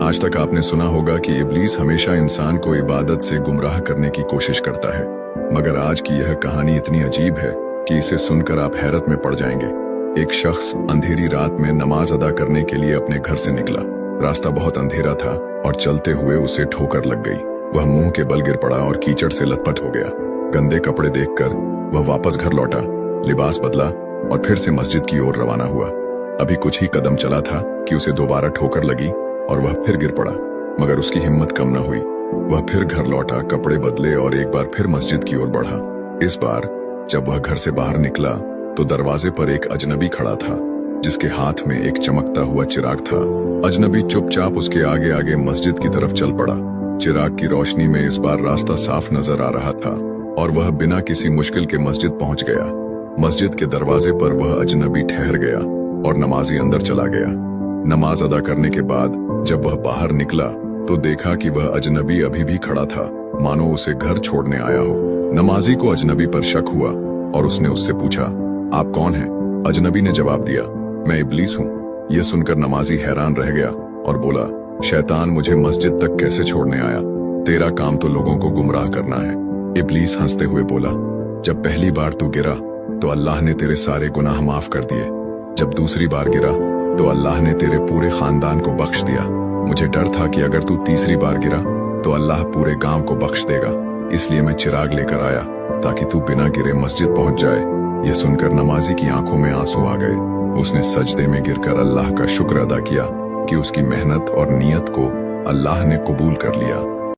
आज तक आपने सुना होगा कि इब्लीस हमेशा इंसान को इबादत से गुमराह करने की कोशिश करता है, मगर आज की यह कहानी इतनी अजीब है कि इसे सुनकर आप हैरत में पड़ जाएंगे। एक शख्स अंधेरी रात में नमाज अदा करने के लिए अपने घर से निकला। रास्ता बहुत अंधेरा था और चलते हुए उसे ठोकर लग गई। वह मुंह के बल गिर पड़ा और कीचड़ से लथपथ हो गया। गंदे कपड़े देखकर वह वापस घर लौटा, लिबास बदला और फिर से मस्जिद की ओर रवाना हुआ। अभी कुछ ही कदम चला था कि उसे दोबारा ठोकर लगी और वह फिर गिर पड़ा, मगर उसकी हिम्मत कम न हुई। वह फिर घर लौटा, कपड़े बदले और एक बार फिर मस्जिद की ओर बढ़ा। इस बार जब वह घर से बाहर निकला तो दरवाजे पर एक अजनबी खड़ा था, जिसके हाथ में एक चमकता हुआ चिराग था। अजनबी चुपचाप उसके आगे आगे मस्जिद की तरफ चल पड़ा। चिराग की रोशनी में इस बार रास्ता साफ नजर आ रहा था और वह बिना किसी मुश्किल के मस्जिद पहुंच गया। मस्जिद के दरवाजे पर वह अजनबी ठहर गया और नमाजी अंदर चला गया। नमाज अदा करने के बाद जब वह बाहर निकला तो देखा कि वह अजनबी अभी भी खड़ा था, मानो उसे घर छोड़ने आया हो। नमाजी को अजनबी पर शक हुआ और उसने उससे पूछा, आप कौन हैं? अजनबी ने जवाब दिया, मैं इब्लीस हूँ। यह सुनकर नमाजी हैरान रह गया और बोला, शैतान मुझे मस्जिद तक कैसे छोड़ने आया? तेरा काम तो लोगों को गुमराह करना है। इब्लीस हंसते हुए बोला, जब पहली बार तू गिरा तो अल्लाह ने तेरे सारे गुनाह माफ कर दिए। जब दूसरी बार गिरा तो अल्लाह ने तेरे पूरे खानदान को बख्श दिया। मुझे डर था कि अगर तू तीसरी बार गिरा तो अल्लाह पूरे गांव को बख्श देगा, इसलिए मैं चिराग लेकर आया ताकि तू बिना गिरे मस्जिद पहुंच जाए। यह सुनकर नमाजी की आंखों में आंसू आ गए। उसने सजदे में गिरकर अल्लाह का शुक्र अदा किया कि उसकी मेहनत और नियत को अल्लाह ने कबूल कर लिया।